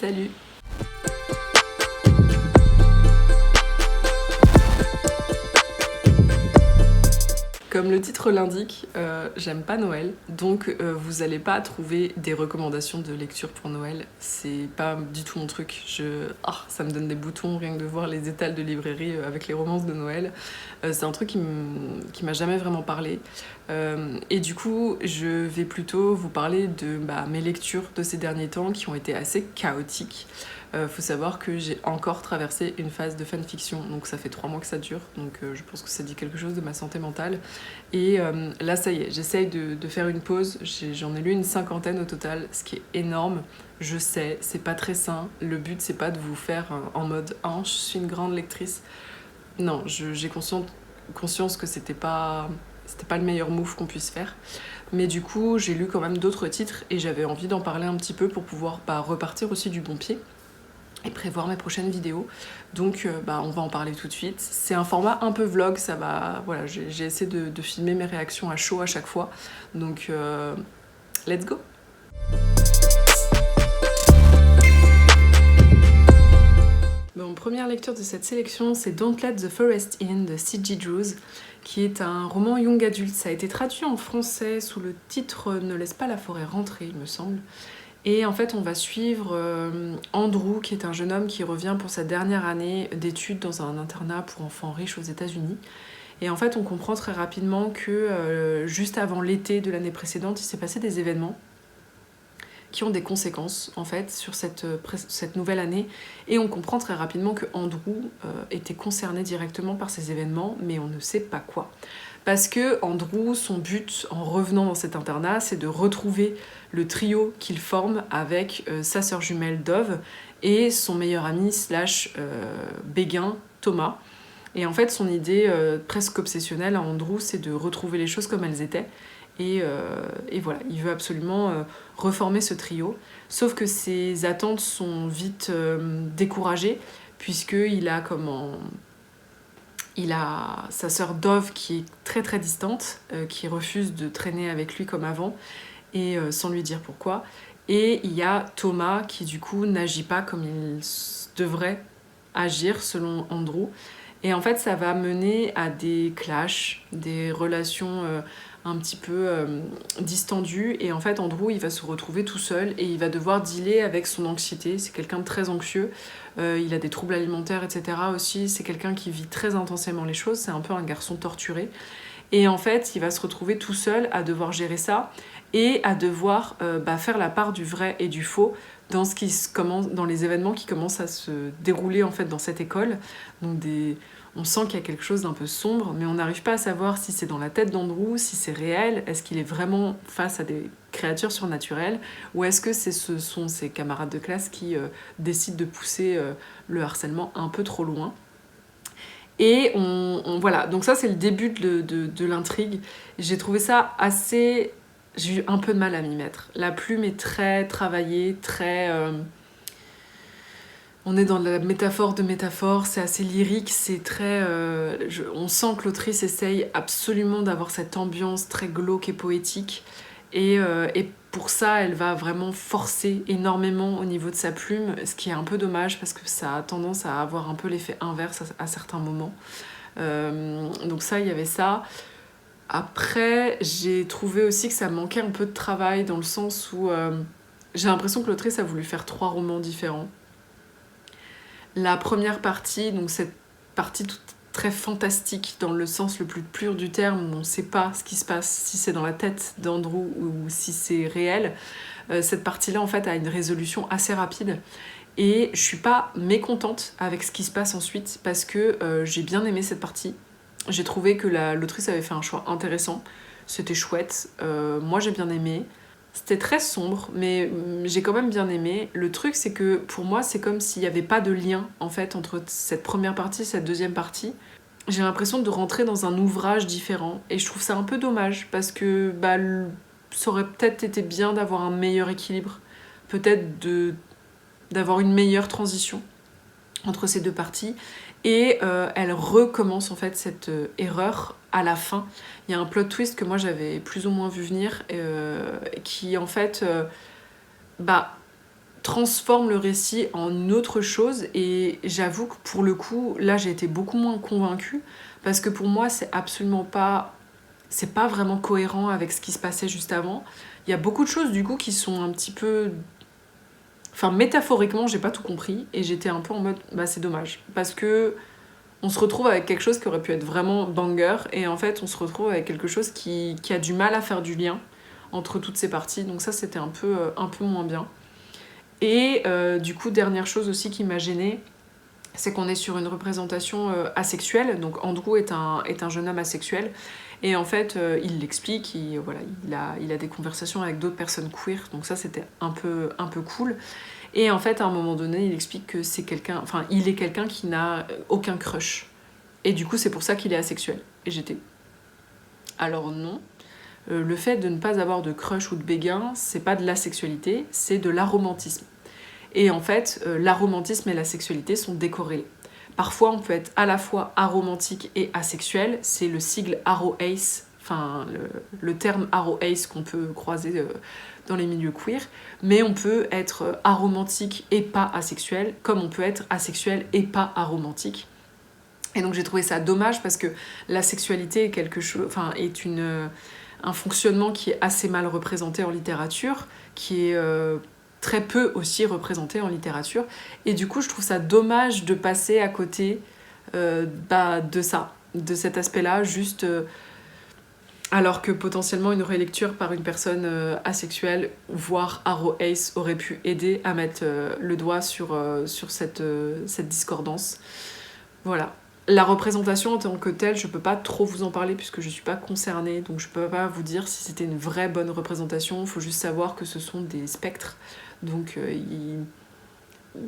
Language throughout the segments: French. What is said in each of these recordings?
Salut! Comme le titre l'indique, j'aime pas Noël, donc vous allez pas trouver des recommandations de lecture pour Noël. C'est pas du tout mon truc. Ça me donne des boutons rien que de voir les étals de librairie avec les romances de Noël. C'est un truc qui m'a jamais vraiment parlé. Et du coup, je vais plutôt vous parler de mes lectures de ces derniers temps qui ont été assez chaotiques. Faut savoir que j'ai encore traversé une phase de fanfiction, donc ça fait 3 mois que ça dure, donc je pense que ça dit quelque chose de ma santé mentale. Et là, ça y est, j'essaye de faire une pause. J'en ai lu une 50aine au total, ce qui est énorme. Je sais, c'est pas très sain. Le but, c'est pas de vous faire en mode « Ah, je suis une grande lectrice ». Non, j'ai conscience que c'était pas le meilleur move qu'on puisse faire. Mais du coup, j'ai lu quand même d'autres titres et j'avais envie d'en parler un petit peu pour pouvoir repartir aussi du bon pied et prévoir mes prochaines vidéos. Donc on va en parler tout de suite. C'est un format un peu vlog, ça va. Voilà, j'ai essayé de filmer mes réactions à chaud à chaque fois. Donc let's go! Bon, première lecture de cette sélection, c'est Don't Let the Forest In de C.G. Drews, qui est un roman young adulte. Ça a été traduit en français sous le titre Ne laisse pas la forêt rentrer, il me semble. Et en fait, on va suivre Andrew, qui est un jeune homme qui revient pour sa dernière année d'études dans un internat pour enfants riches aux États-Unis. Et en fait, on comprend très rapidement que juste avant l'été de l'année précédente, il s'est passé des événements qui ont des conséquences en fait sur cette nouvelle année. Et on comprend très rapidement que Andrew était concerné directement par ces événements, mais on ne sait pas quoi. Parce que Andrew, son but en revenant dans cet internat, c'est de retrouver le trio qu'il forme avec sa sœur jumelle Dove et son meilleur ami / béguin Thomas. Et en fait, son idée presque obsessionnelle à Andrew, c'est de retrouver les choses comme elles étaient. Et voilà, il veut absolument reformer ce trio. Sauf que ses attentes sont vite découragées, puisqu'il a sa sœur Dove qui est très très distante, qui refuse de traîner avec lui comme avant, et sans lui dire pourquoi. Et il y a Thomas qui du coup n'agit pas comme il devrait agir selon Andrew. Et en fait ça va mener à des clashs, des relations un petit peu distendues. Et en fait Andrew il va se retrouver tout seul et il va devoir dealer avec son anxiété. C'est quelqu'un de très anxieux. Il a des troubles alimentaires, etc. aussi. C'est quelqu'un qui vit très intensément les choses. C'est un peu un garçon torturé. Et en fait, il va se retrouver tout seul à devoir gérer ça et à devoir faire la part du vrai et du faux dans les événements qui commencent à se dérouler en fait dans cette école. Donc on sent qu'il y a quelque chose d'un peu sombre, mais on n'arrive pas à savoir si c'est dans la tête d'Andrew, si c'est réel, est-ce qu'il est vraiment face à des créatures surnaturelles, ou est-ce que ce sont ses camarades de classe qui décident de pousser le harcèlement un peu trop loin. Et voilà, donc ça c'est le début de l'intrigue. J'ai trouvé ça assez... J'ai eu un peu de mal à m'y mettre. La plume est très travaillée, très... On est dans la métaphore de métaphore, c'est assez lyrique, c'est très... on sent que l'autrice essaye absolument d'avoir cette ambiance très glauque et poétique. Et pour ça, elle va vraiment forcer énormément au niveau de sa plume, ce qui est un peu dommage parce que ça a tendance à avoir un peu l'effet inverse à certains moments. Donc ça, il y avait ça. Après, j'ai trouvé aussi que ça manquait un peu de travail dans le sens où j'ai l'impression que l'autrice a voulu faire 3 romans différents. La première partie, donc cette partie toute très fantastique dans le sens le plus pur du terme, où on ne sait pas ce qui se passe, si c'est dans la tête d'Andrew ou si c'est réel, cette partie-là en fait a une résolution assez rapide. Et je suis pas mécontente avec ce qui se passe ensuite parce que j'ai bien aimé cette partie. J'ai trouvé que l'autrice avait fait un choix intéressant, c'était chouette, moi j'ai bien aimé. C'était très sombre, mais j'ai quand même bien aimé. Le truc, c'est que pour moi, c'est comme s'il n'y avait pas de lien en fait entre cette première partie et cette deuxième partie. J'ai l'impression de rentrer dans un ouvrage différent et je trouve ça un peu dommage parce que ça aurait peut-être été bien d'avoir un meilleur équilibre, peut-être d'avoir une meilleure transition entre ces deux parties. Et elle recommence en fait cette erreur à la fin. Il y a un plot twist que moi j'avais plus ou moins vu venir qui en fait transforme le récit en une autre chose, et j'avoue que pour le coup, là j'ai été beaucoup moins convaincue, parce que pour moi c'est pas vraiment cohérent avec ce qui se passait juste avant. Il y a beaucoup de choses du coup qui sont un petit peu... Enfin, métaphoriquement, j'ai pas tout compris, et j'étais un peu en mode, bah c'est dommage, parce que on se retrouve avec quelque chose qui aurait pu être vraiment banger, et en fait on se retrouve avec quelque chose qui a du mal à faire du lien entre toutes ces parties, donc ça c'était un peu moins bien. Et du coup, dernière chose aussi qui m'a gênée, c'est qu'on est sur une représentation asexuelle. Donc Andrew est un jeune homme asexuel, et en fait il l'explique, il a des conversations avec d'autres personnes queer, donc ça c'était un peu cool. Et en fait à un moment donné il explique que il est quelqu'un qui n'a aucun crush, et du coup c'est pour ça qu'il est asexuel. Et j'étais... Alors non, le fait de ne pas avoir de crush ou de béguin, c'est pas de l'asexualité, c'est de l'aromantisme. Et en fait, l'aromantisme et la sexualité sont décorrélés. Parfois, on peut être à la fois aromantique et asexuel. C'est le sigle aro-ace, enfin le terme aro-ace qu'on peut croiser dans les milieux queer. Mais on peut être aromantique et pas asexuel, comme on peut être asexuel et pas aromantique. Et donc j'ai trouvé ça dommage, parce que la sexualité est un fonctionnement qui est assez mal représenté en littérature, qui est très peu aussi représenté en littérature, et du coup je trouve ça dommage de passer à côté de ça, de cet aspect-là, juste alors que potentiellement une relecture par une personne asexuelle, voire aro-ace, aurait pu aider à mettre le doigt sur cette discordance. Voilà. La représentation en tant que telle, je peux pas trop vous en parler puisque je suis pas concernée, donc je peux pas vous dire si c'était une vraie bonne représentation. Il faut juste savoir que ce sont des spectres, donc il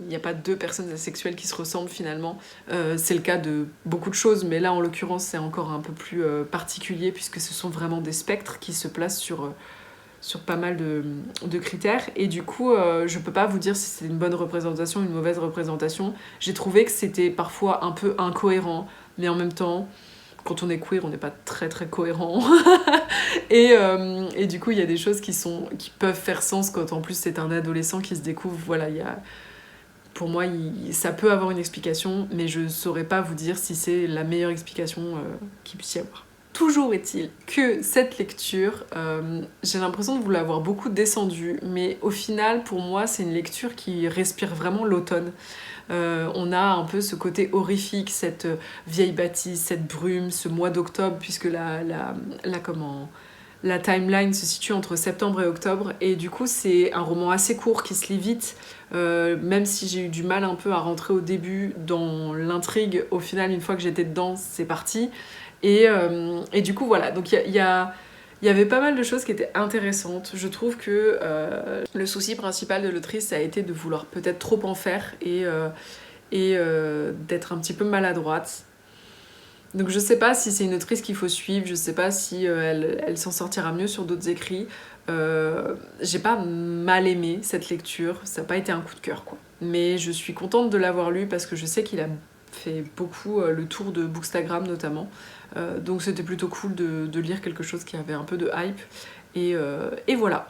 n'y a pas deux personnes asexuelles qui se ressemblent finalement. C'est le cas de beaucoup de choses, mais là en l'occurrence c'est encore un peu plus particulier, puisque ce sont vraiment des spectres qui se placent sur pas mal de critères, et du coup je peux pas vous dire si c'est une bonne représentation ou une mauvaise représentation. J'ai trouvé que c'était parfois un peu incohérent, mais en même temps quand on est queer on n'est pas très très cohérent. Et du coup il y a des choses qui peuvent faire sens quand en plus c'est un adolescent qui se découvre. Voilà, pour moi ça peut avoir une explication, mais je saurais pas vous dire si c'est la meilleure explication qu'il puisse y avoir. Toujours est-il que cette lecture, j'ai l'impression de vous l'avoir beaucoup descendue, mais au final, pour moi, c'est une lecture qui respire vraiment l'automne. On a un peu ce côté horrifique, cette vieille bâtisse, cette brume, ce mois d'octobre, puisque la timeline se situe entre septembre et octobre, et du coup, c'est un roman assez court qui se lit vite, même si j'ai eu du mal un peu à rentrer au début dans l'intrigue. Au final, une fois que j'étais dedans, c'est parti. Et du coup, voilà. Donc, il y avait pas mal de choses qui étaient intéressantes. Je trouve que le souci principal de l'autrice, ça a été de vouloir peut-être trop en faire, et d'être un petit peu maladroite. Donc, je sais pas si c'est une autrice qu'il faut suivre, je sais pas si elle s'en sortira mieux sur d'autres écrits. J'ai pas mal aimé cette lecture, ça n'a pas été un coup de cœur, quoi. Mais je suis contente de l'avoir lu, parce que je sais qu'il a fait beaucoup le tour de Bookstagram notamment. Donc c'était plutôt cool de lire quelque chose qui avait un peu de hype. Et voilà.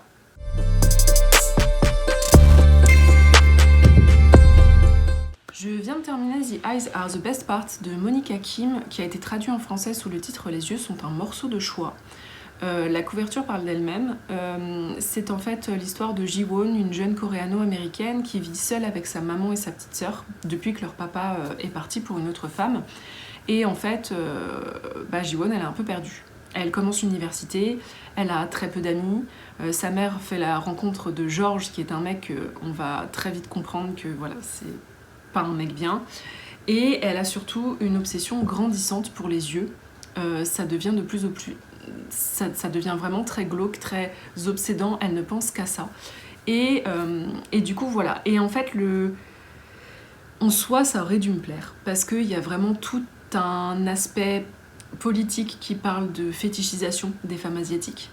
Je viens de terminer The Eyes Are the Best Part de Monica Kim, qui a été traduit en français sous le titre Les yeux sont un morceau de choix. La couverture parle d'elle-même. C'est en fait l'histoire de Ji-won, une jeune coréano-américaine qui vit seule avec sa maman et sa petite sœur depuis que leur papa est parti pour une autre femme. Et en fait, Ji-won, elle est un peu perdue. Elle commence l'université, elle a très peu d'amis. Sa mère fait la rencontre de George, qui est un mec qu'on va très vite comprendre que voilà, c'est pas un mec bien. Et elle a surtout une obsession grandissante pour les yeux. Ça devient de plus en plus... Ça devient vraiment très glauque, très obsédant, elle ne pense qu'à ça. Et du coup, voilà. Et en fait, en soi, ça aurait dû me plaire, parce qu'il y a vraiment tout un aspect politique qui parle de fétichisation des femmes asiatiques,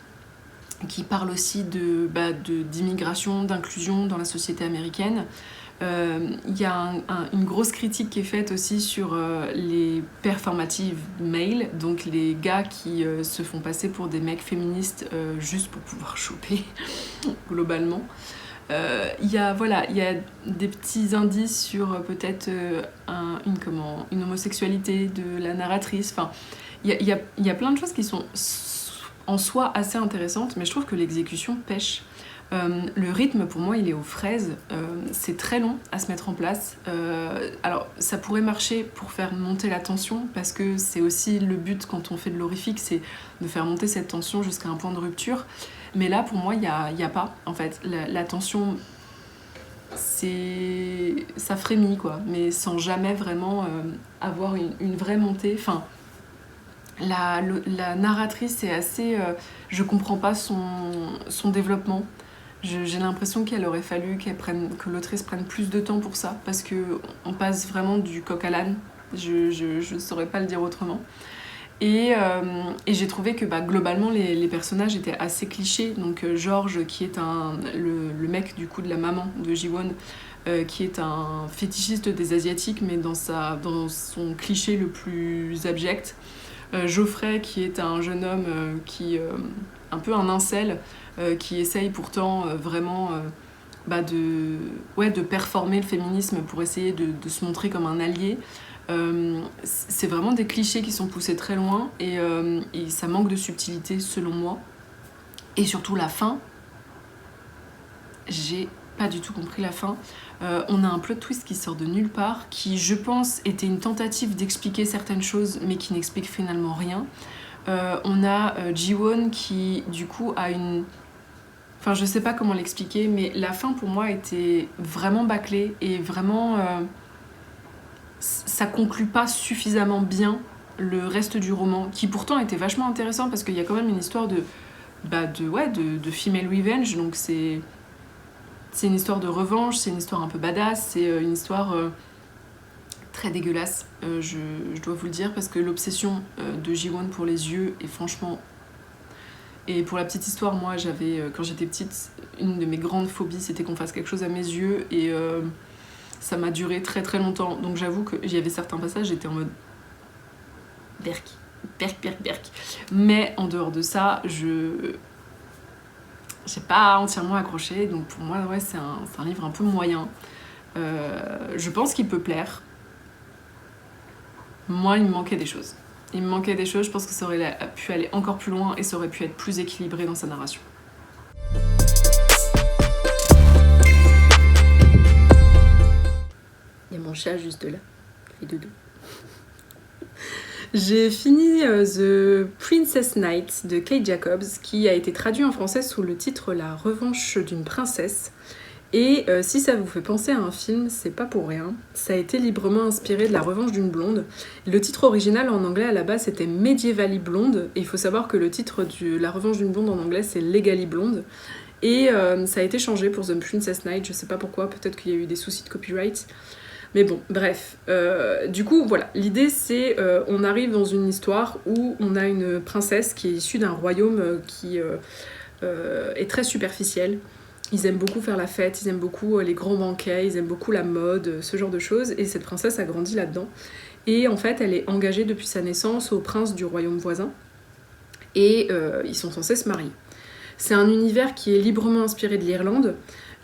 qui parle aussi d'immigration, d'inclusion dans la société américaine. Y a une grosse critique qui est faite aussi sur les performative males, donc les gars qui se font passer pour des mecs féministes juste pour pouvoir choper, globalement. Il y a des petits indices sur peut-être une homosexualité de la narratrice. Enfin, il y a plein de choses qui sont en soi assez intéressantes, mais je trouve que l'exécution pêche. Le rythme, pour moi, il est aux fraises. C'est très long à se mettre en place. Alors, ça pourrait marcher pour faire monter la tension, parce que c'est aussi le but quand on fait de l'horrifique, c'est de faire monter cette tension jusqu'à un point de rupture. Mais là, pour moi, il y a pas, en fait. La tension, ça frémit, quoi, mais sans jamais vraiment avoir une vraie montée. Enfin, la narratrice est assez... je comprends pas son développement. J'ai l'impression qu'il aurait fallu que l'autrice prenne plus de temps pour ça, parce qu'on passe vraiment du coq à l'âne. Je saurais pas le dire autrement. Et j'ai trouvé que globalement les personnages étaient assez clichés. Donc George, qui est le mec du coup de la maman de Ji-won, qui est un fétichiste des asiatiques, mais dans son cliché le plus abject. Geoffrey, qui est un jeune homme un peu un incel, qui essaye pourtant vraiment de performer le féminisme pour essayer de se montrer comme un allié. C'est vraiment des clichés qui sont poussés très loin et ça manque de subtilité selon moi. Et surtout la fin, j'ai pas du tout compris la fin. On a un plot twist qui sort de nulle part, qui je pense était une tentative d'expliquer certaines choses mais qui n'explique finalement rien. On a Ji-won qui du coup a une... Enfin, je sais pas comment l'expliquer, mais la fin pour moi était vraiment bâclée et vraiment... ça conclut pas suffisamment bien le reste du roman, qui pourtant était vachement intéressant parce qu'il y a quand même une histoire de female revenge, donc c'est une histoire de revanche, c'est une histoire un peu badass, c'est une histoire très dégueulasse, je dois vous le dire, parce que l'obsession de Ji-won pour les yeux est franchement... Et pour la petite histoire, moi j'avais, quand j'étais petite, une de mes grandes phobies, c'était qu'on fasse quelque chose à mes yeux, et ça m'a duré très très longtemps. Donc j'avoue qu'il y avait certains passages, j'étais en mode... berk. Mais en dehors de ça, j'ai pas entièrement accroché, donc pour moi, ouais, c'est un livre un peu moyen. Je pense qu'il peut plaire. Moi, il me manquait des choses. Je pense que ça aurait pu aller encore plus loin et ça aurait pu être plus équilibré dans sa narration. Il y a mon chat juste là, il fait dodo. J'ai fini The Princess Knight de Kate Jacobs, qui a été traduit en français sous le titre La revanche d'une princesse. Et si ça vous fait penser à un film, c'est pas pour rien. Ça a été librement inspiré de La revanche d'une blonde. Le titre original en anglais à la base c'était Medievally Blonde. Et il faut savoir que le titre de La revanche d'une blonde en anglais c'est Legally Blonde. Et ça a été changé pour The Princess Knight, je sais pas pourquoi, peut-être qu'il y a eu des soucis de copyright. Mais bon, bref. Du coup, voilà. L'idée, c'est on arrive dans une histoire où on a une princesse qui est issue d'un royaume qui est très superficiel. Ils aiment beaucoup faire la fête, ils aiment beaucoup les grands banquets, ils aiment beaucoup la mode, ce genre de choses. Et cette princesse a grandi là-dedans. Et en fait, elle est engagée depuis sa naissance au prince du royaume voisin. Et ils sont censés se marier. C'est un univers qui est librement inspiré de l'Irlande.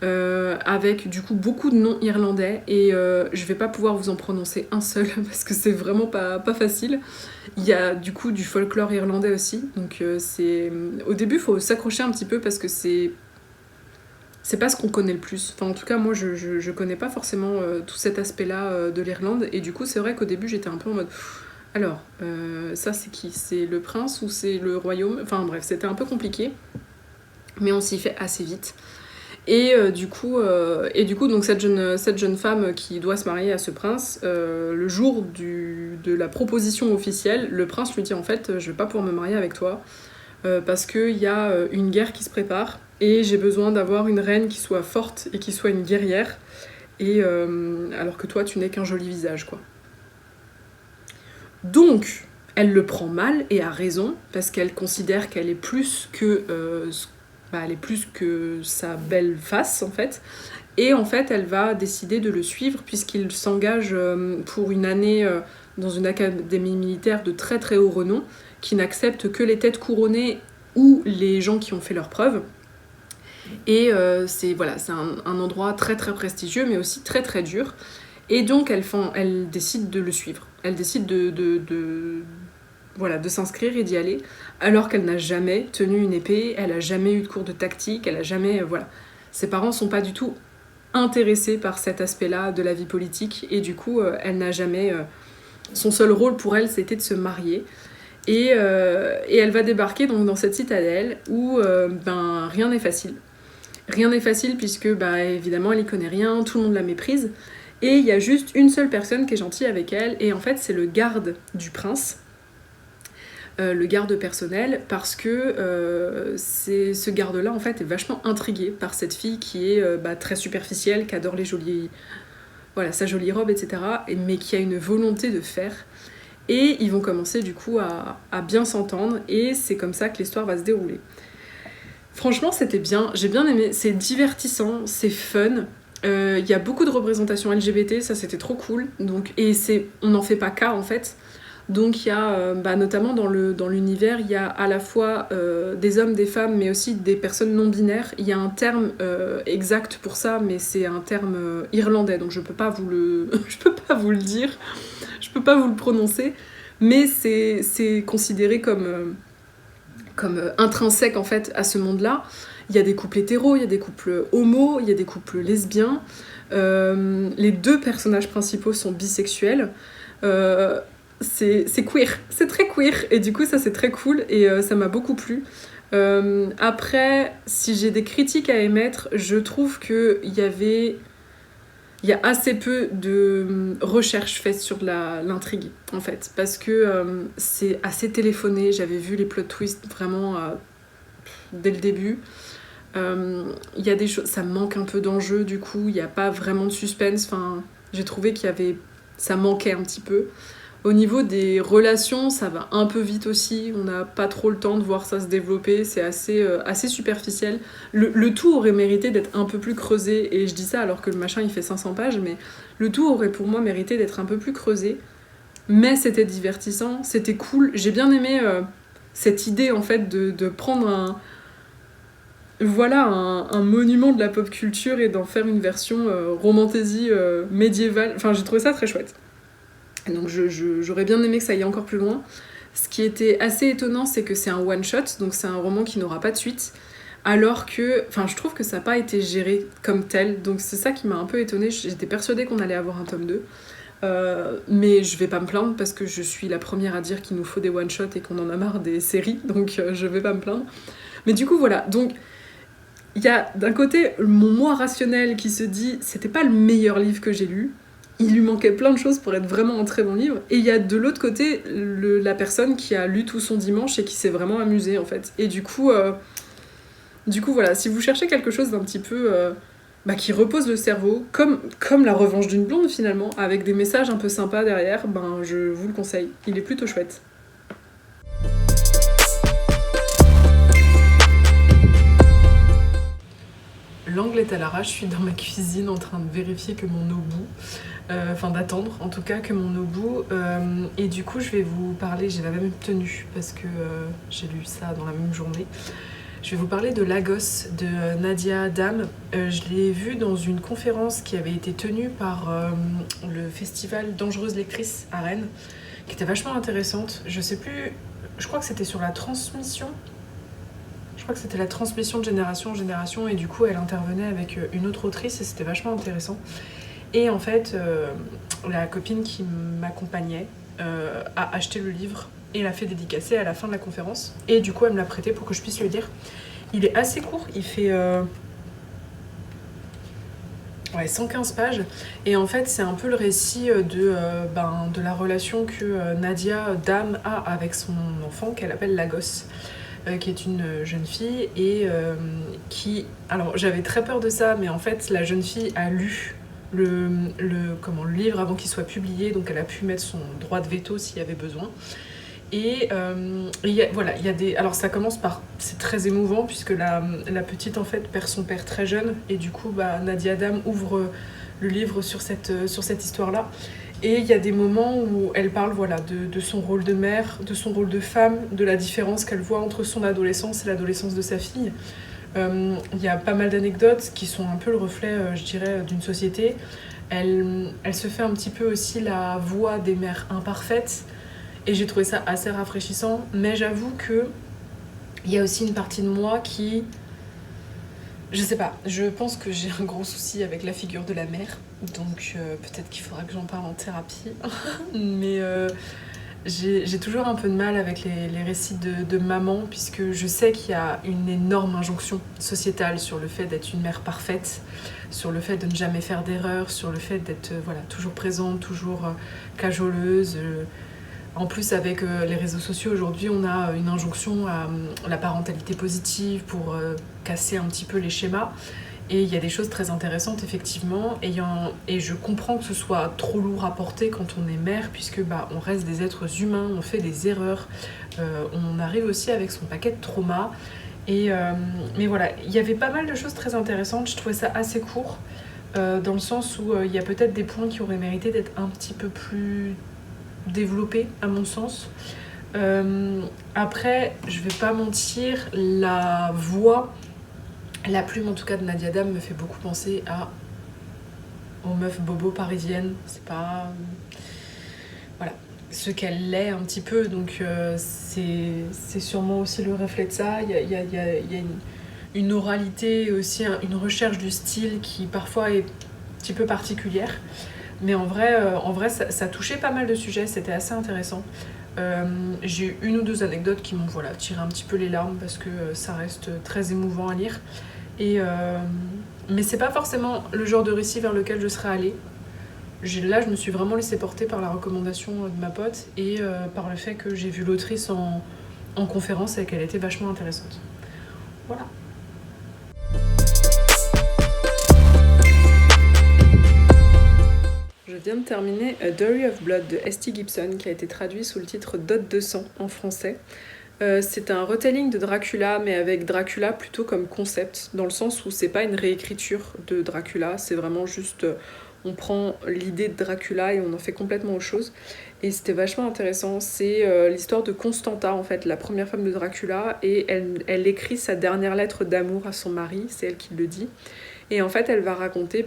Avec du coup beaucoup de noms irlandais et je vais pas pouvoir vous en prononcer un seul parce que c'est vraiment pas facile. Il y a du coup du folklore irlandais aussi, donc au début faut s'accrocher un petit peu parce que c'est pas ce qu'on connaît le plus. Enfin en tout cas moi je connais pas forcément tout cet aspect là de l'Irlande et du coup c'est vrai qu'au début j'étais un peu en mode alors ça c'est qui? C'est le prince ou c'est le royaume? Enfin bref c'était un peu compliqué mais on s'y fait assez vite. Et du coup donc cette jeune femme qui doit se marier à ce prince, le jour de la proposition officielle, le prince lui dit en fait je vais pas pouvoir me marier avec toi parce qu'il y a une guerre qui se prépare et j'ai besoin d'avoir une reine qui soit forte et qui soit une guerrière et alors que toi tu n'es qu'un joli visage quoi. Donc elle le prend mal et a raison parce qu'elle considère qu'elle est plus que elle est plus que sa belle face en fait et en fait elle va décider de le suivre puisqu'il s'engage pour une année dans une académie militaire de très très haut renom qui n'accepte que les têtes couronnées ou les gens qui ont fait leurs preuves Et c'est un endroit très très prestigieux, mais aussi très très dur. Et donc elle décide de le suivre. Elle décide de s'inscrire et d'y aller, alors qu'elle n'a jamais tenu une épée, elle a jamais eu de cours de tactique, elle a jamais... voilà. Ses parents sont pas du tout intéressés par cet aspect-là de la vie politique, et du coup, elle n'a jamais... son seul rôle pour elle, c'était de se marier. Et elle va débarquer donc dans cette citadelle où rien n'est facile. Rien n'est facile puisque évidemment elle y connaît rien, tout le monde la méprise. Et il y a juste une seule personne qui est gentille avec elle, et en fait c'est le garde du prince, le garde personnel, parce que ce garde-là en fait est vachement intrigué par cette fille qui est très superficielle, qui adore sa jolie robe, etc., mais qui a une volonté de faire. Et ils vont commencer du coup à bien s'entendre, et c'est comme ça que l'histoire va se dérouler. Franchement, c'était bien, j'ai bien aimé, c'est divertissant, c'est fun. Y a beaucoup de représentations LGBT, ça c'était trop cool. Donc, on n'en fait pas cas en fait. Donc il y a notamment dans l'univers, il y a à la fois des hommes, des femmes, mais aussi des personnes non binaires. Il y a un terme exact pour ça, mais c'est un terme irlandais, donc je peux pas vous le dire, je peux pas vous le prononcer, mais c'est considéré comme intrinsèque en fait à ce monde-là. Il y a des couples hétéros, il y a des couples homo, il y a des couples lesbiens. Les deux personnages principaux sont bisexuels. C'est queer, c'est très queer, et du coup ça c'est très cool, et ça m'a beaucoup plu. Après, si j'ai des critiques à émettre, je trouve qu'il y a assez peu de recherches faites sur l'intrigue, en fait, parce que c'est assez téléphoné. J'avais vu les plot twists vraiment dès le début. Il y a des choses, ça manque un peu d'enjeu, du coup, il n'y a pas vraiment de suspense. Enfin, j'ai trouvé ça manquait un petit peu. Au niveau des relations, ça va un peu vite aussi, on n'a pas trop le temps de voir ça se développer, c'est assez superficiel. Le tout aurait mérité d'être un peu plus creusé, et je dis ça alors que le machin il fait 500 pages, mais le tout aurait pour moi mérité d'être un peu plus creusé. Mais c'était divertissant, c'était cool, j'ai bien aimé cette idée en fait de prendre un monument de la pop culture et d'en faire une version romantasy médiévale. Enfin, j'ai trouvé ça très chouette. Donc j'aurais bien aimé que ça aille encore plus loin. Ce qui était assez étonnant, c'est que c'est un one-shot, donc c'est un roman qui n'aura pas de suite, alors que, je trouve que ça n'a pas été géré comme tel, donc c'est ça qui m'a un peu étonnée. J'étais persuadée qu'on allait avoir un tome 2, mais je vais pas me plaindre, parce que je suis la première à dire qu'il nous faut des one-shots et qu'on en a marre des séries, donc je vais pas me plaindre. Mais du coup, voilà, donc il y a d'un côté mon moi rationnel qui se dit c'était pas le meilleur livre que j'ai lu, il lui manquait plein de choses pour être vraiment un très bon livre, et il y a de l'autre côté la personne qui a lu tout son dimanche et qui s'est vraiment amusée en fait. Et du coup voilà, si vous cherchez quelque chose d'un petit peu qui repose le cerveau, comme La Revanche d'une blonde finalement, avec des messages un peu sympas derrière, je vous le conseille, il est plutôt chouette. L'angle est à l'arrache, je suis dans ma cuisine en train de vérifier que mon eau bout. D'attendre en tout cas que mon eau bout. Et du coup, je vais vous parler, j'ai la même tenue parce que j'ai lu ça dans la même journée. Je vais vous parler de Lagos de Nadia Dam. Je l'ai vu dans une conférence qui avait été tenue par le festival Dangereuse Lectrice à Rennes, qui était vachement intéressante. Je sais plus, je crois que c'était sur la transmission. Je crois que c'était la transmission de génération en génération, et du coup elle intervenait avec une autre autrice et c'était vachement intéressant. Et en fait, la copine qui m'accompagnait a acheté le livre et l'a fait dédicacer à la fin de la conférence. Et du coup, elle me l'a prêté pour que je puisse le lire. Il est assez court, il fait 115 pages. Et en fait, c'est un peu le récit de la relation que Nadia Dam a avec son enfant, qu'elle appelle Lagos. Qui est une jeune fille et qui... Alors, j'avais très peur de ça, mais en fait, la jeune fille a lu le livre avant qu'il soit publié, donc elle a pu mettre son droit de veto s'il y avait besoin. Et il y a des... Alors, ça commence par... C'est très émouvant, puisque la petite, en fait, perd son père très jeune, et du coup, Nadia Dam ouvre le livre sur cette histoire-là. Et il y a des moments où elle parle de son rôle de mère, de son rôle de femme, de la différence qu'elle voit entre son adolescence et l'adolescence de sa fille. Il y a pas mal d'anecdotes qui sont un peu le reflet, je dirais, d'une société. Elle se fait un petit peu aussi la voix des mères imparfaites, et j'ai trouvé ça assez rafraîchissant, mais j'avoue que il y a aussi une partie de moi qui... Je sais pas, je pense que j'ai un gros souci avec la figure de la mère, donc peut-être qu'il faudra que j'en parle en thérapie. Mais j'ai toujours un peu de mal avec les récits de maman, puisque je sais qu'il y a une énorme injonction sociétale sur le fait d'être une mère parfaite, sur le fait de ne jamais faire d'erreur, sur le fait d'être voilà, toujours présente, toujours cajoleuse. En plus, avec les réseaux sociaux, aujourd'hui, on a une injonction à la parentalité positive pour casser un petit peu les schémas. Et il y a des choses très intéressantes, effectivement. Et je comprends que ce soit trop lourd à porter quand on est mère, puisque on reste des êtres humains, on fait des erreurs. On arrive aussi avec son paquet de traumas. Mais voilà, il y avait pas mal de choses très intéressantes. Je trouvais ça assez court, dans le sens où il y a peut-être des points qui auraient mérité d'être un petit peu plus développé à mon sens. Après, je vais pas mentir, la voix, la plume en tout cas de Nadia Dame me fait beaucoup penser aux meufs bobo parisiennes. C'est pas... Voilà, ce qu'elle est un petit peu, donc c'est sûrement aussi le reflet de ça. Il y a une oralité, aussi une recherche du style qui parfois est un petit peu particulière. Mais en vrai, ça touchait pas mal de sujets, c'était assez intéressant. J'ai eu une ou deux anecdotes qui m'ont tiré un petit peu les larmes parce que ça reste très émouvant à lire. Mais c'est pas forcément le genre de récit vers lequel je serais allée. Là, je me suis vraiment laissée porter par la recommandation de ma pote et par le fait que j'ai vu l'autrice en conférence et qu'elle était vachement intéressante. Voilà. Je viens de terminer A Diary of Blood de S.T. Gibson, qui a été traduit sous le titre Dot de sang en français. C'est un retelling de Dracula, mais avec Dracula plutôt comme concept, dans le sens où c'est pas une réécriture de Dracula, c'est vraiment juste on prend l'idée de Dracula et on en fait complètement autre chose. Et c'était vachement intéressant. C'est l'histoire de Constanta, en fait, la première femme de Dracula, et elle écrit sa dernière lettre d'amour à son mari, c'est elle qui le dit. Et en fait, elle va raconter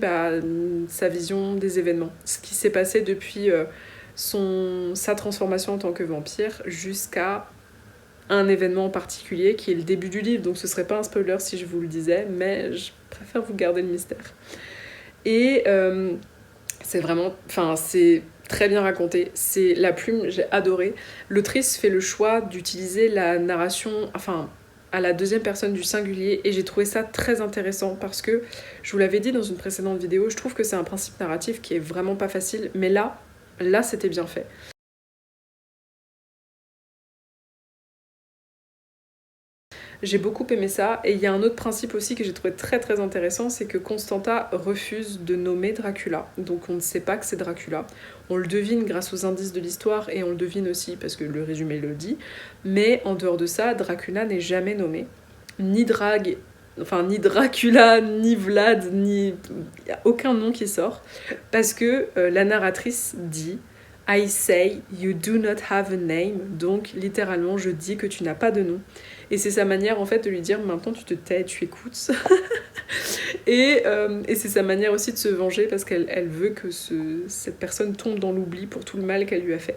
sa vision des événements, ce qui s'est passé depuis sa transformation en tant que vampire jusqu'à un événement en particulier qui est le début du livre. Donc ce serait pas un spoiler si je vous le disais, mais je préfère vous garder le mystère. Et c'est vraiment... Enfin, c'est très bien raconté. C'est la plume, j'ai adoré. L'autrice fait le choix d'utiliser la narration... Enfin, à la deuxième personne du singulier, et j'ai trouvé ça très intéressant parce que, je vous l'avais dit dans une précédente vidéo, je trouve que c'est un principe narratif qui est vraiment pas facile, mais là c'était bien fait. J'ai beaucoup aimé ça, et il y a un autre principe aussi que j'ai trouvé très très intéressant, c'est que Constanta refuse de nommer Dracula, donc on ne sait pas que c'est Dracula. On le devine grâce aux indices de l'histoire, et on le devine aussi parce que le résumé le dit, mais en dehors de ça, Dracula n'est jamais nommé. Ni Dracula, ni Vlad, il n'y a aucun nom qui sort, parce que la narratrice dit « I say you do not have a name », donc littéralement je dis que tu n'as pas de nom. Et c'est sa manière en fait de lui dire maintenant tu te tais, tu écoutes. et c'est sa manière aussi de se venger parce qu'elle veut que cette personne tombe dans l'oubli pour tout le mal qu'elle lui a fait.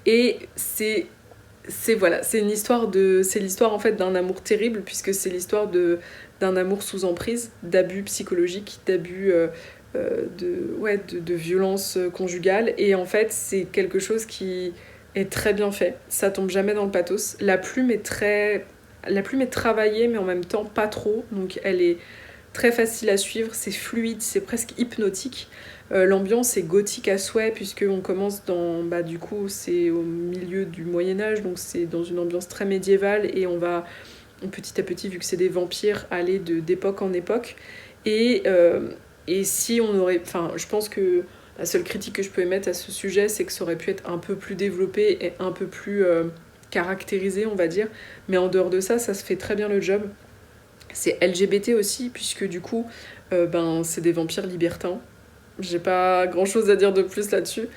Et c'est l'histoire en fait d'un amour terrible, puisque c'est l'histoire d'un amour sous emprise, d'abus psychologiques, d'abus de violence conjugale. Et en fait c'est quelque chose qui est très bien fait, ça tombe jamais dans le pathos. La plume est travaillée, mais en même temps pas trop, donc elle est très facile à suivre, c'est fluide, c'est presque hypnotique. L'ambiance est gothique à souhait, puisqu'on commence du coup c'est au milieu du Moyen-Âge, donc c'est dans une ambiance très médiévale, et on va petit à petit, vu que c'est des vampires, aller d'époque en époque. Et si on aurait... Enfin, je pense que la seule critique que je peux émettre à ce sujet, c'est que ça aurait pu être un peu plus développé et un peu plus caractérisé, on va dire. Mais en dehors de ça, ça se fait très bien le job. C'est LGBT aussi, puisque du coup, c'est des vampires libertins. j'ai pas grand chose à dire de plus là-dessus.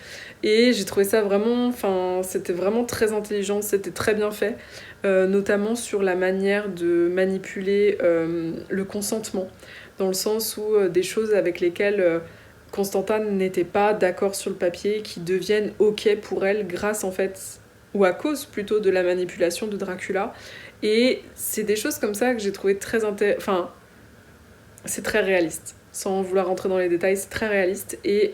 Et j'ai trouvé ça vraiment, enfin, c'était vraiment très intelligent, c'était très bien fait, notamment sur la manière de manipuler le consentement, dans le sens où des choses avec lesquelles Constanta n'était pas d'accord sur le papier, qui deviennent ok pour elle grâce en fait, ou à cause plutôt de la manipulation de Dracula. Et c'est des choses comme ça que j'ai trouvé très intéressant, enfin, c'est très réaliste. Sans vouloir rentrer dans les détails, c'est très réaliste et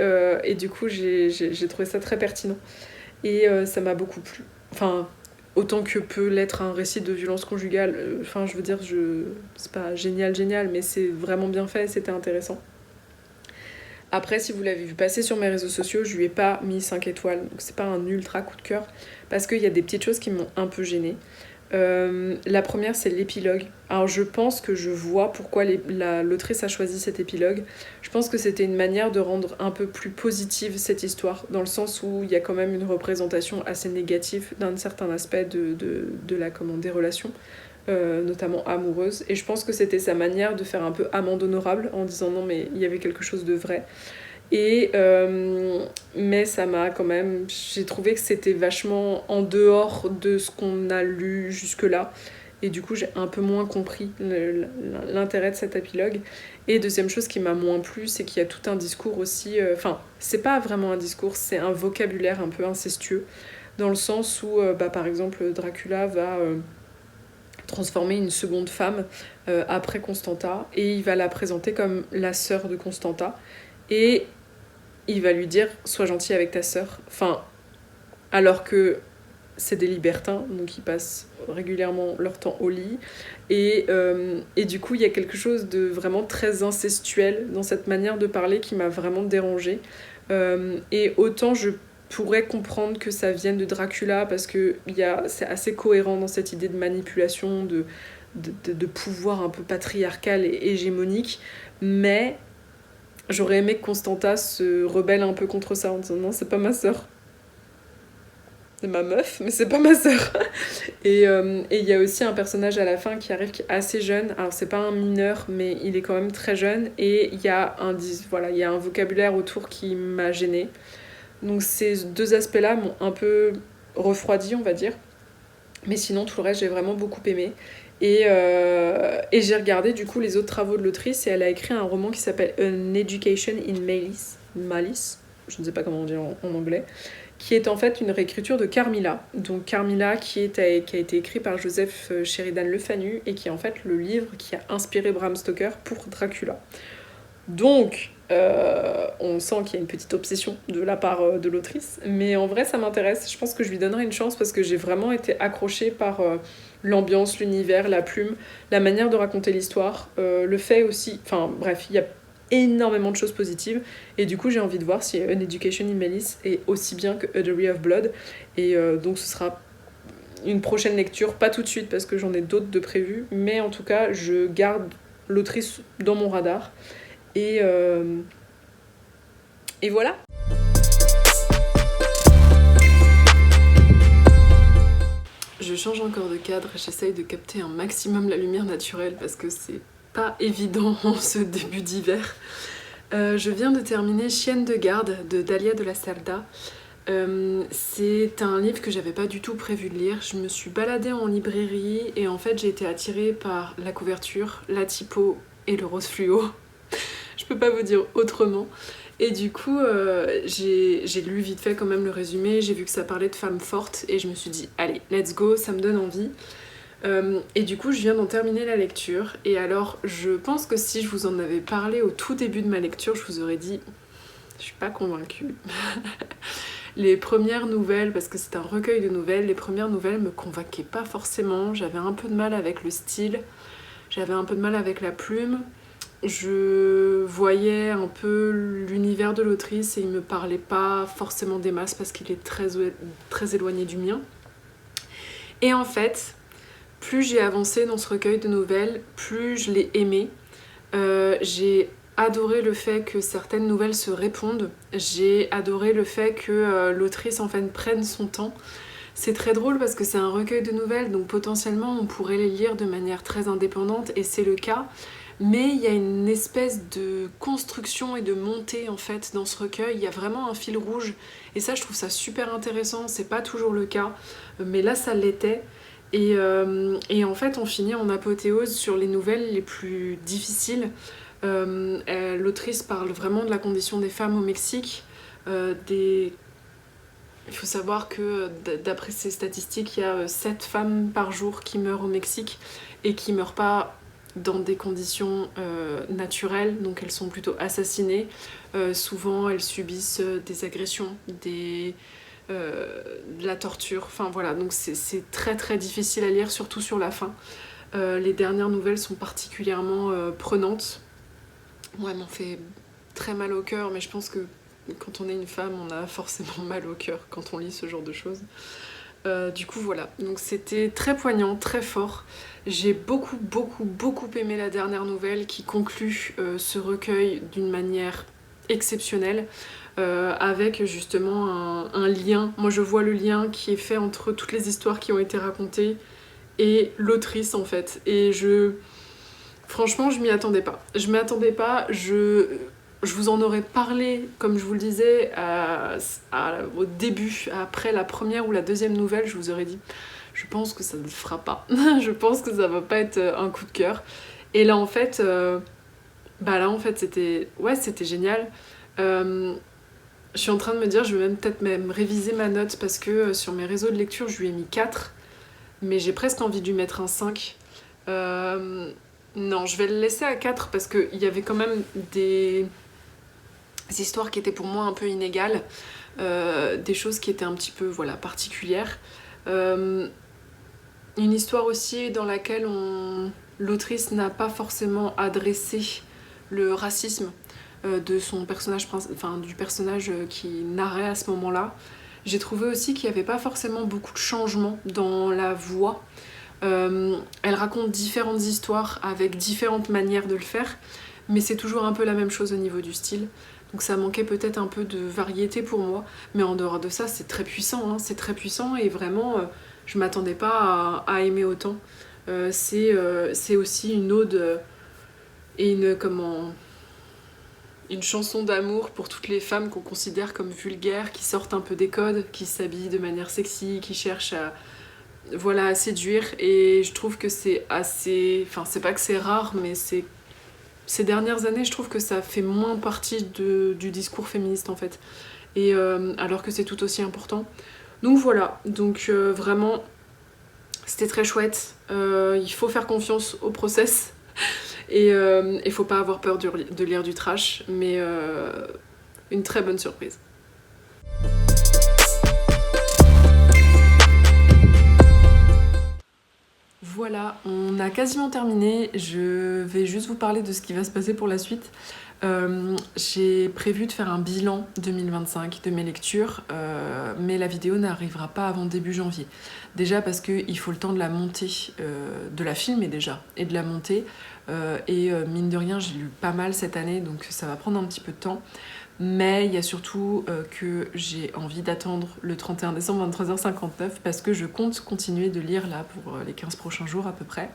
du coup j'ai trouvé ça très pertinent et ça m'a beaucoup plu. Enfin, autant que peut l'être un récit de violence conjugale, enfin je veux dire, c'est pas génial, mais c'est vraiment bien fait, c'était intéressant. Après, si vous l'avez vu passer sur mes réseaux sociaux, je lui ai pas mis 5 étoiles, donc c'est pas un ultra coup de cœur, parce qu'il y a des petites choses qui m'ont un peu gênée. La première, c'est l'épilogue. Alors, je pense que je vois pourquoi l'autrice a choisi cet épilogue. Je pense que c'était une manière de rendre un peu plus positive cette histoire, dans le sens où il y a quand même une représentation assez négative d'un certain aspect des relations, notamment amoureuses. Et je pense que c'était sa manière de faire un peu amende honorable, en disant non, mais il y avait quelque chose de vrai. Mais ça m'a quand même, j'ai trouvé que c'était vachement en dehors de ce qu'on a lu jusque là et du coup j'ai un peu moins compris l'intérêt de cet épilogue. Et deuxième chose qui m'a moins plu, c'est qu'il y a tout un discours aussi, enfin c'est pas vraiment un discours, c'est un vocabulaire un peu incestueux, dans le sens où par exemple Dracula va transformer une seconde femme après Constanta et il va la présenter comme la sœur de Constanta et il va lui dire sois gentil avec ta sœur. Enfin, alors que c'est des libertins, donc ils passent régulièrement leur temps au lit. Et du coup, il y a quelque chose de vraiment très incestuel dans cette manière de parler qui m'a vraiment dérangée. Et autant je pourrais comprendre que ça vienne de Dracula parce que c'est assez cohérent dans cette idée de manipulation, de pouvoir un peu patriarcal et hégémonique, mais j'aurais aimé que Constanta se rebelle un peu contre ça en disant non, c'est pas ma sœur. C'est ma meuf, mais c'est pas ma sœur. Et il y a aussi un personnage à la fin qui arrive qui est assez jeune. Alors c'est pas un mineur, mais il est quand même très jeune. Et il y a un vocabulaire autour qui m'a gênée. Donc ces deux aspects-là m'ont un peu refroidi, on va dire. Mais sinon, tout le reste, j'ai vraiment beaucoup aimé. Et j'ai regardé du coup les autres travaux de l'autrice et elle a écrit un roman qui s'appelle An Education in Malice, je ne sais pas comment on dit en anglais, qui est en fait une réécriture de Carmilla. Donc Carmilla qui a été écrit par Joseph Sheridan Le Fanu et qui est en fait le livre qui a inspiré Bram Stoker pour Dracula. Donc on sent qu'il y a une petite obsession de la part de l'autrice, mais en vrai ça m'intéresse, je pense que je lui donnerai une chance parce que j'ai vraiment été accrochée par l'ambiance, l'univers, la plume, la manière de raconter l'histoire, le fait aussi, enfin bref, il y a énormément de choses positives et du coup j'ai envie de voir si An Education in Malice est aussi bien que A Diary of Blood et donc ce sera une prochaine lecture, pas tout de suite parce que j'en ai d'autres de prévues, mais en tout cas je garde l'autrice dans mon radar. Et voilà. Je change encore de cadre, j'essaye de capter un maximum la lumière naturelle parce que c'est pas évident en ce début d'hiver. Je viens de terminer Chienne de garde de Dalia de la Cerda. C'est un livre que j'avais pas du tout prévu de lire. Je me suis baladée en librairie et en fait j'ai été attirée par la couverture, la typo et le rose fluo. Je peux pas vous dire autrement. Et du coup, j'ai lu vite fait quand même le résumé, j'ai vu que ça parlait de femmes fortes et je me suis dit, allez, let's go, ça me donne envie. Et du coup, je viens d'en terminer la lecture. Et alors, je pense que si je vous en avais parlé au tout début de ma lecture, je vous aurais dit, je suis pas convaincue. Les premières nouvelles, parce que c'est un recueil de nouvelles, les premières nouvelles me convainquaient pas forcément. J'avais un peu de mal avec le style, j'avais un peu de mal avec la plume. Je voyais un peu l'univers de l'autrice et il me parlait pas forcément des masses parce qu'il est très, très éloigné du mien. Et en fait, plus j'ai avancé dans ce recueil de nouvelles, plus je l'ai aimé. J'ai adoré le fait que certaines nouvelles se répondent. J'ai adoré le fait que l'autrice en fait prenne son temps. C'est très drôle parce que c'est un recueil de nouvelles, donc potentiellement on pourrait les lire de manière très indépendante et c'est le cas. mais il y a une espèce de construction et de montée en fait dans ce recueil. Il y a vraiment un fil rouge et ça je trouve ça super intéressant. C'est pas toujours le cas, mais là ça l'était. Et en fait on finit en apothéose sur les nouvelles les plus difficiles. L'autrice parle vraiment de la condition des femmes au Mexique. Il faut savoir que d'après ces statistiques, il y a 7 femmes par jour qui meurent au Mexique et qui meurent pas dans des conditions naturelles, donc elles sont plutôt assassinées. Souvent elles subissent des agressions, de la torture, enfin voilà, donc c'est très très difficile à lire, surtout sur la fin. Les dernières nouvelles sont particulièrement prenantes. Moi, elles m'ont fait très mal au cœur, mais je pense que quand on est une femme, on a forcément mal au cœur quand on lit ce genre de choses. Du coup, voilà. Donc c'était très poignant, très fort. J'ai beaucoup, beaucoup, beaucoup aimé la dernière nouvelle qui conclut ce recueil d'une manière exceptionnelle, avec justement un lien. Moi, je vois le lien qui est fait entre toutes les histoires qui ont été racontées et l'autrice, en fait. Franchement, je m'y attendais pas. Je m'y attendais pas. Je vous en aurais parlé, comme je vous le disais, au début, après la première ou la deuxième nouvelle, je vous aurais dit, je pense que ça ne le fera pas. Je pense que ça va pas être un coup de cœur. Et là, en fait, c'était génial. Je suis en train de me dire, je vais peut-être même réviser ma note parce que sur mes réseaux de lecture, je lui ai mis 4, mais j'ai presque envie de lui mettre un 5. Non, je vais le laisser à 4 parce qu'il y avait quand même des histoires qui étaient pour moi un peu inégales, des choses qui étaient un petit peu particulières. Une histoire aussi dans laquelle l'autrice n'a pas forcément adressé le racisme de son personnage, du personnage qui narrait à ce moment-là. J'ai trouvé aussi qu'il n'y avait pas forcément beaucoup de changements dans la voix. Elle raconte différentes histoires avec différentes manières de le faire, mais c'est toujours un peu la même chose au niveau du style. Donc ça manquait peut-être un peu de variété pour moi, mais en dehors de ça, c'est très puissant, hein, c'est très puissant et vraiment, je m'attendais pas à aimer autant. C'est aussi une ode et une chanson d'amour pour toutes les femmes qu'on considère comme vulgaires, qui sortent un peu des codes, qui s'habillent de manière sexy, qui cherchent à séduire. Et je trouve que c'est assez... Enfin, c'est pas que c'est rare, mais ces dernières années, je trouve que ça fait moins partie du discours féministe, en fait. Et alors que c'est tout aussi important. Donc voilà, vraiment, c'était très chouette. Il faut faire confiance au process. Et il faut pas avoir peur de lire du trash, mais une très bonne surprise. Voilà, on a quasiment terminé. Je vais juste vous parler de ce qui va se passer pour la suite. J'ai prévu de faire un bilan 2025 de mes lectures, mais la vidéo n'arrivera pas avant début janvier. Déjà parce qu'il faut le temps de la monter, de la filmer déjà, et de la monter. Mine de rien, j'ai lu pas mal cette année, donc ça va prendre un petit peu de temps. Mais il y a surtout que j'ai envie d'attendre le 31 décembre 23h59 parce que je compte continuer de lire là pour les 15 prochains jours à peu près.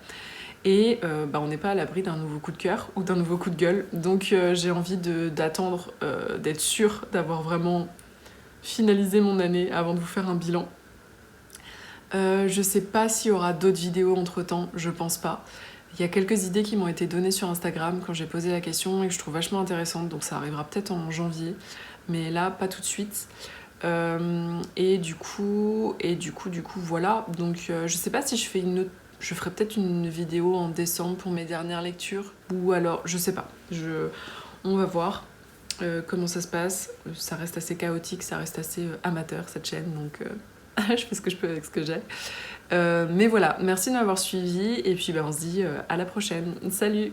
Et on n'est pas à l'abri d'un nouveau coup de cœur ou d'un nouveau coup de gueule. Donc j'ai envie d'attendre, d'être sûre d'avoir vraiment finalisé mon année avant de vous faire un bilan. Je sais pas s'il y aura d'autres vidéos entre temps, je pense pas. Il y a quelques idées qui m'ont été données sur Instagram quand j'ai posé la question et que je trouve vachement intéressantes, donc ça arrivera peut-être en janvier, mais là pas tout de suite. Et du coup voilà. Donc je sais pas si je ferai peut-être une vidéo en décembre pour mes dernières lectures, ou alors je sais pas. On va voir comment ça se passe. Ça reste assez chaotique, ça reste assez amateur cette chaîne, donc je fais ce que je peux avec ce que j'ai. Mais voilà, merci de m'avoir suivi et puis on se dit à la prochaine. Salut!